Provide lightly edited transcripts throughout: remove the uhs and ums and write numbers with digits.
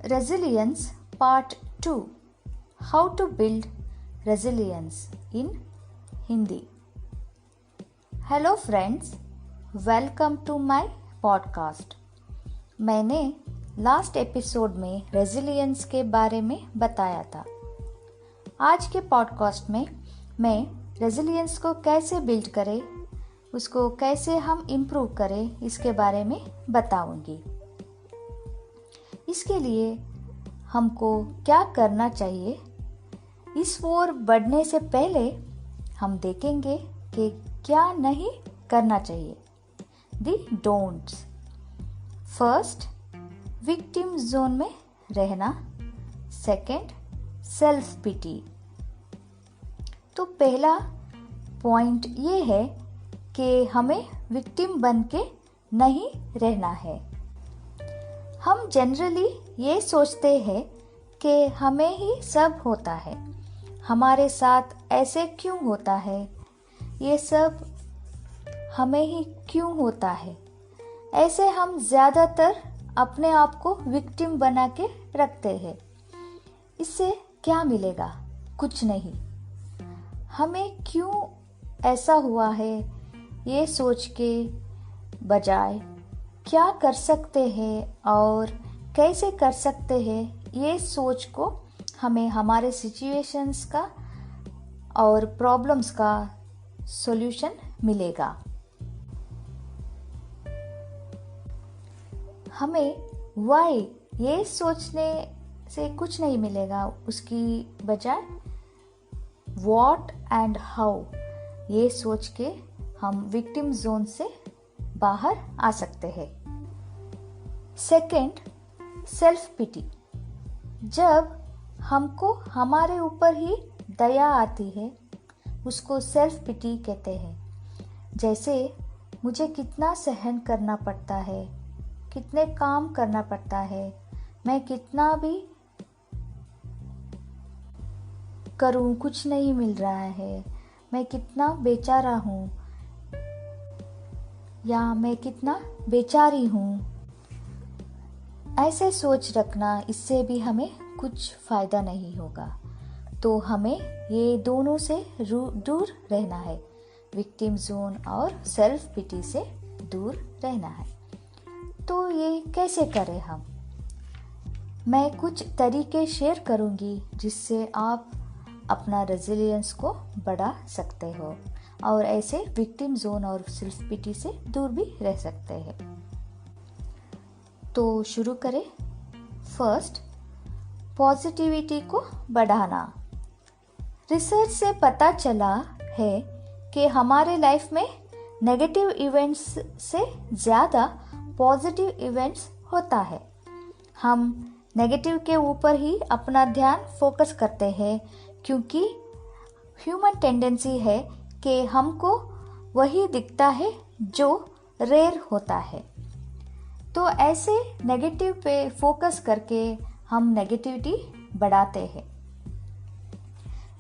Resilience Part 2. How to build resilience in Hindi. Hello friends, welcome to my podcast. मैंने last episode में resilience के बारे में बताया था. आज के पॉडकास्ट में मैं रेजिलियंस को कैसे बिल्ड करें, उसको कैसे हम इम्प्रूव करें, इसके बारे में बताऊंगी. इसके लिए हमको क्या करना चाहिए, इस ओर बढ़ने से पहले हम देखेंगे कि क्या नहीं करना चाहिए. The don'ts. First, victim zone में रहना. Second, self pity. तो पहला पॉइंट ये है कि हमें विक्टिम बन के नहीं रहना है. हम जनरली ये सोचते हैं कि हमें ही सब होता है, हमारे साथ ऐसे क्यों होता है, ये सब हमें ही क्यों होता है. ऐसे हम ज़्यादातर अपने आप को विक्टिम बना के रखते हैं. इससे क्या मिलेगा? कुछ नहीं. हमें क्यों ऐसा हुआ है ये सोच के बजाय क्या कर सकते हैं और कैसे कर सकते हैं, ये सोच को हमें हमारे सिचुएशंस का और प्रॉब्लम्स का सॉल्यूशन मिलेगा. हमें व्हाई ये सोचने से कुछ नहीं मिलेगा, उसकी बजाय व्हाट एंड हाउ ये सोच के हम विक्टिम जोन से बाहर आ सकते हैं. Second, self pity. जब हमको हमारे ऊपर ही दया आती है, उसको सेल्फ पिटी कहते हैं. जैसे मुझे कितना सहन करना पड़ता है, कितने काम करना पड़ता है, मैं कितना भी करूं कुछ नहीं मिल रहा है, मैं कितना बेचारा हूं या मैं कितना बेचारी हूं. ऐसे सोच रखना, इससे भी हमें कुछ फ़ायदा नहीं होगा. तो हमें ये दोनों से दूर रहना है. विक्टिम जोन और सेल्फ पिटी से दूर रहना है. तो ये कैसे करें हम? मैं कुछ तरीके शेयर करूँगी जिससे आप अपना रेजिलियंस को बढ़ा सकते हो और ऐसे विक्टिम जोन और सेल्फ पिटी से दूर भी रह सकते हैं. तो शुरू करें. फर्स्ट, पॉजिटिविटी को बढ़ाना. रिसर्च से पता चला है कि हमारे लाइफ में नेगेटिव इवेंट्स से ज़्यादा पॉजिटिव इवेंट्स होता है. हम नेगेटिव के ऊपर ही अपना ध्यान फोकस करते हैं क्योंकि ह्यूमन टेंडेंसी है कि हमको वही दिखता है जो रेयर होता है. तो ऐसे नेगेटिव पे फोकस करके हम नेगेटिविटी बढ़ाते हैं.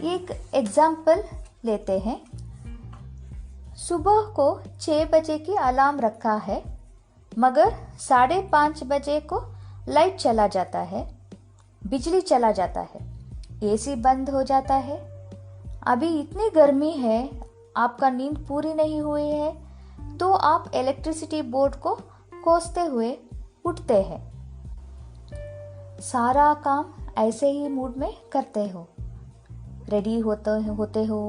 एक एग्जाम्पल लेते हैं. सुबह को 6 बजे की अलार्म रखा है, मगर 5:30 बजे को लाइट चला जाता है, बिजली चला जाता है, एसी बंद हो जाता है. अभी इतनी गर्मी है, आपका नींद पूरी नहीं हुई है, तो आप इलेक्ट्रिसिटी बोर्ड को कोसते हुए उठते हैं. सारा काम ऐसे ही मूड में करते हो. रेडी होते हो,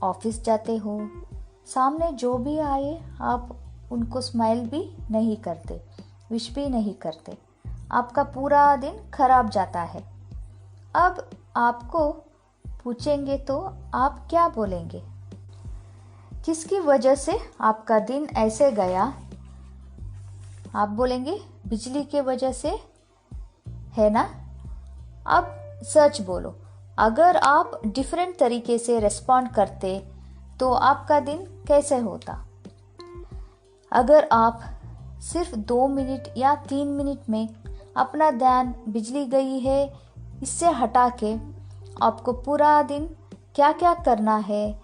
ऑफिस जाते हो. सामने जो भी आए आप उनको स्माइल भी नहीं करते, विश भी नहीं करते. आपका पूरा दिन खराब जाता है. अब आपको पूछेंगे तो आप क्या बोलेंगे? किसकी वजह से आपका दिन ऐसे गया? आप बोलेंगे बिजली के वजह से, है ना? अब सच बोलो, अगर आप डिफरेंट तरीके से रिस्पॉन्ड करते तो आपका दिन कैसे होता? अगर आप सिर्फ 2 मिनट या 3 मिनट में अपना ध्यान बिजली गई है इससे हटा के आपको पूरा दिन क्या क्या करना है,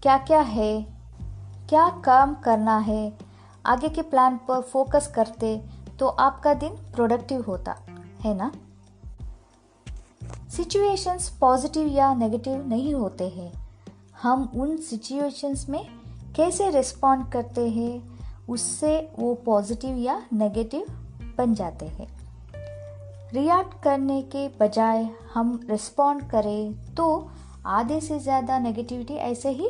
क्या काम करना है, आगे के प्लान पर फोकस करते तो आपका दिन प्रोडक्टिव होता है ना. सिचुएशंस पॉजिटिव या नेगेटिव नहीं होते हैं, हम उन सिचुएशंस में कैसे रिस्पॉन्ड करते हैं उससे वो पॉजिटिव या नेगेटिव बन जाते हैं। रिएक्ट करने के बजाय हम रिस्पॉन्ड करें तो आधे से ज़्यादा नेगेटिविटी ऐसे ही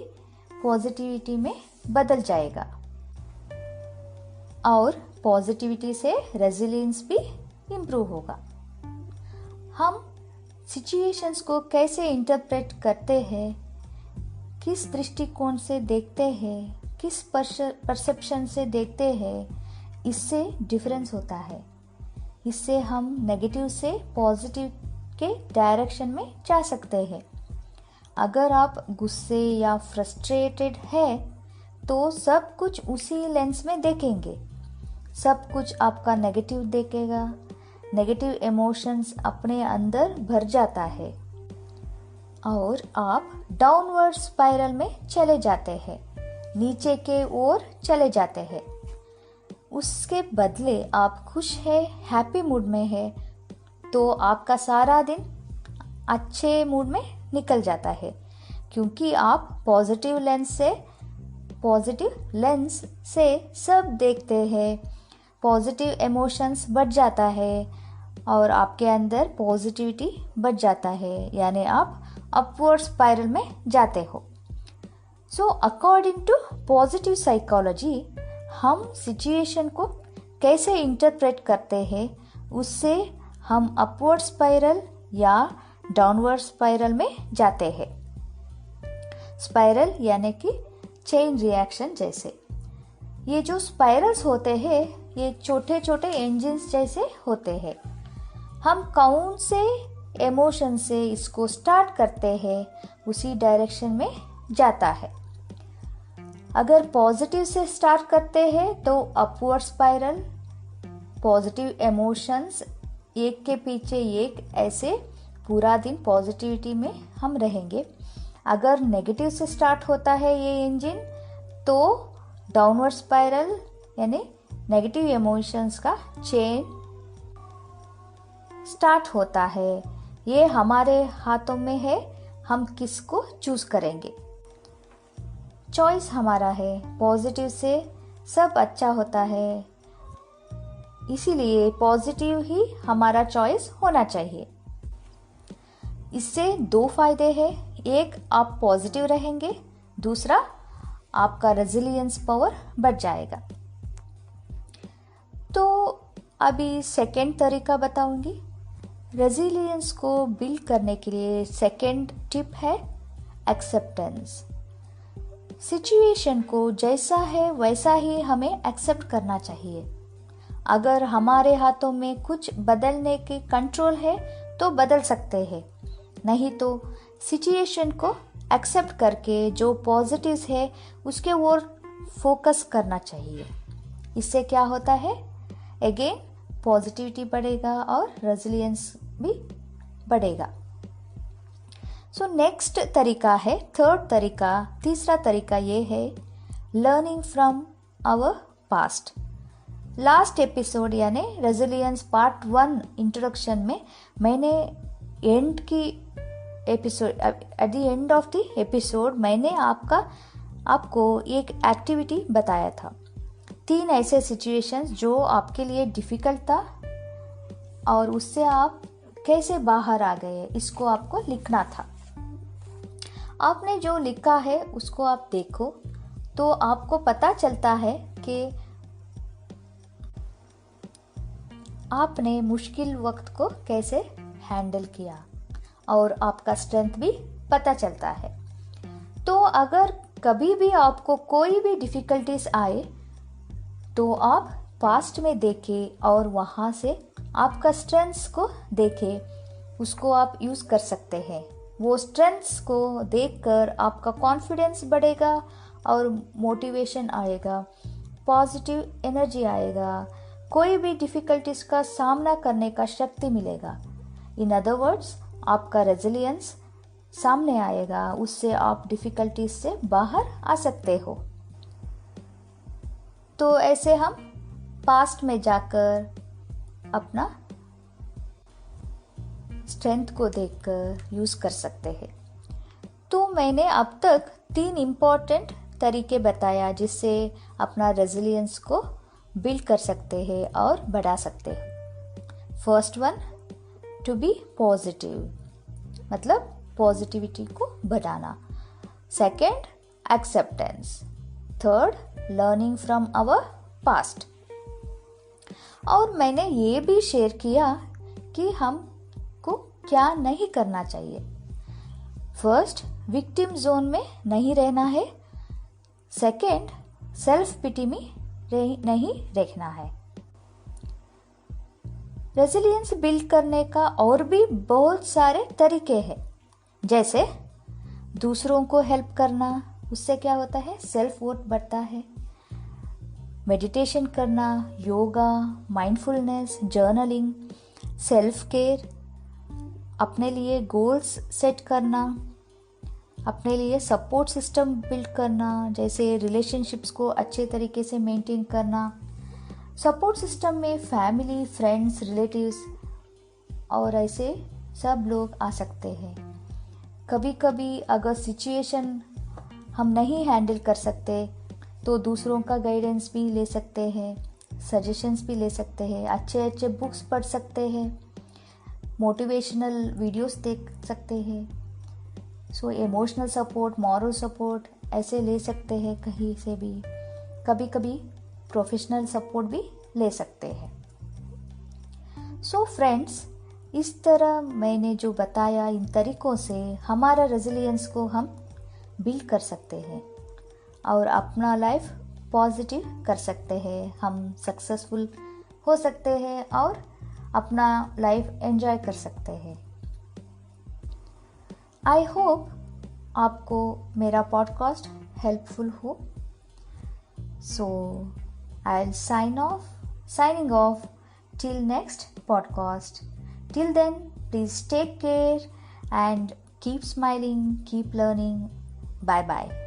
पॉजिटिविटी में बदल जाएगा और पॉजिटिविटी से रेजिलियंस भी इम्प्रूव होगा। हम सिचुएशंस को कैसे इंटरप्रेट करते हैं, किस दृष्टिकोण से देखते हैं, किस परसेप्शन से देखते हैं, इससे डिफरेंस होता है। इससे हम नेगेटिव से पॉजिटिव के डायरेक्शन में जा सकते हैं। अगर आप गुस्से या फ्रस्ट्रेटेड है तो सब कुछ उसी लेंस में देखेंगे, सब कुछ आपका नेगेटिव देखेगा, नेगेटिव इमोशंस अपने अंदर भर जाता है और आप डाउनवर्ड स्पाइरल में चले जाते हैं, नीचे के ओर चले जाते हैं। उसके बदले आप खुश है, हैप्पी मूड में है तो आपका सारा दिन अच्छे मूड में निकल जाता है, क्योंकि आप पॉजिटिव लेंस से सब देखते हैं, पॉजिटिव इमोशंस बढ़ जाता है और आपके अंदर पॉजिटिविटी बढ़ जाता है, यानी आप अपवर्ड स्पाइरल में जाते हो। So according to positive psychology हम सिचुएशन को कैसे इंटरप्रेट करते हैं उससे हम अपवर्ड स्पाइरल या डाउनवर्ड स्पाइरल में जाते हैं। स्पाइरल यानी कि चेन रिएक्शन जैसे। ये जो स्पाइरल्स होते हैं ये छोटे छोटे इंजन्स जैसे होते हैं। हम कौन से इमोशन से इसको स्टार्ट करते हैं उसी डायरेक्शन में जाता है। अगर पॉजिटिव से स्टार्ट करते हैं तो अपवर्ड स्पाइरल, पॉजिटिव इमोशंस एक के पीछे एक, ऐसे पूरा दिन पॉजिटिविटी में हम रहेंगे। अगर नेगेटिव से स्टार्ट होता है ये इंजन तो डाउनवर्ड स्पाइरल यानी नेगेटिव इमोशंस का चेन स्टार्ट होता है। ये हमारे हाथों में है, हम किसको चूज करेंगे। चॉइस हमारा है, पॉजिटिव से सब अच्छा होता है, इसीलिए पॉजिटिव ही हमारा चॉइस होना चाहिए। इससे दो फायदे हैं, एक आप पॉजिटिव रहेंगे, दूसरा आपका रेजिलियंस पावर बढ़ जाएगा। तो अभी सेकेंड तरीका बताऊंगी। रेजिलियंस को बिल्ड करने के लिए सेकेंड टिप है एक्सेप्टेंस। सिचुएशन को जैसा है वैसा ही हमें एक्सेप्ट करना चाहिए। अगर हमारे हाथों में कुछ बदलने के कंट्रोल है तो बदल सकते हैं, नहीं तो सिचुएशन को एक्सेप्ट करके जो पॉजिटिव्स है उसके ओर फोकस करना चाहिए। इससे क्या होता है, अगेन पॉजिटिविटी बढ़ेगा और रेजिलियंस भी बढ़ेगा। सो नेक्स्ट तरीका है, तीसरा तरीका ये है learning from our past. Last episode यानी रेजिलियंस पार्ट 1 इंट्रोडक्शन में मैंने at the end of the episode मैंने आपको एक एक्टिविटी बताया था। 3 ऐसे सिचुएशंस जो आपके लिए डिफिकल्ट था और उससे आप कैसे बाहर आ गए, इसको आपको लिखना था। आपने जो लिखा है उसको आप देखो तो आपको पता चलता है कि आपने मुश्किल वक्त को कैसे हैंडल किया और आपका स्ट्रेंथ भी पता चलता है। तो अगर कभी भी आपको कोई भी डिफिकल्टीज आए तो आप पास्ट में देखें और वहाँ से आपका स्ट्रेंथ्स को देखें, उसको आप यूज़ कर सकते हैं। वो स्ट्रेंथ्स को देखकर आपका कॉन्फिडेंस बढ़ेगा और मोटिवेशन आएगा, पॉजिटिव एनर्जी आएगा, कोई भी डिफिकल्टीज का सामना करने का शक्ति मिलेगा। इन अदर वर्ड्स आपका रेजिलियंस सामने आएगा, उससे आप डिफिकल्टीज से बाहर आ सकते हो। तो ऐसे हम पास्ट में जाकर अपना स्ट्रेंथ को देखकर यूज़ कर सकते हैं। तो मैंने अब तक 3 इम्पॉर्टेंट तरीके बताया जिससे अपना रेजिलियंस को बिल्ड कर सकते हैं और बढ़ा सकते हैं। First one, to be positive, मतलब पॉजिटिविटी को बढ़ाना। Second, acceptance. Third, learning from our past. और मैंने ये भी शेयर किया कि हमको क्या नहीं करना चाहिए। फर्स्ट, विक्टिम जोन में नहीं रहना है। सेकेंड, सेल्फ पिटी में नहीं रहना है। रेजिलियंस बिल्ड करने का और भी बहुत सारे तरीके हैं, जैसे दूसरों को हेल्प करना, उससे क्या होता है, सेल्फ वर्थ बढ़ता है। मेडिटेशन करना, yoga, mindfulness, journaling, self care, अपने लिए गोल्स सेट करना, अपने लिए सपोर्ट सिस्टम बिल्ड करना, जैसे रिलेशनशिप्स को अच्छे तरीके से मेंटेन करना। सपोर्ट सिस्टम में फैमिली, फ्रेंड्स, रिलेटिव्स और ऐसे सब लोग आ सकते हैं। कभी कभी अगर सिचुएशन हम नहीं हैंडल कर सकते तो दूसरों का गाइडेंस भी ले सकते हैं, सजेशंस भी ले सकते हैं, अच्छे अच्छे बुक्स पढ़ सकते हैं, मोटिवेशनल वीडियोस देख सकते हैं। So emotional support, moral support ऐसे ले सकते हैं कहीं से भी। कभी कभी प्रोफेशनल सपोर्ट भी ले सकते हैं। सो फ्रेंड्स, इस तरह मैंने जो बताया, इन तरीकों से हमारा रेजिलियंस को हम बिल्ड कर सकते हैं और अपना लाइफ पॉजिटिव कर सकते हैं। हम सक्सेसफुल हो सकते हैं और अपना लाइफ एंजॉय कर सकते हैं। आई होप आपको मेरा पॉडकास्ट हेल्पफुल हो। So I will signing off till next podcast. Till then, please take care and keep smiling, keep learning. Bye bye.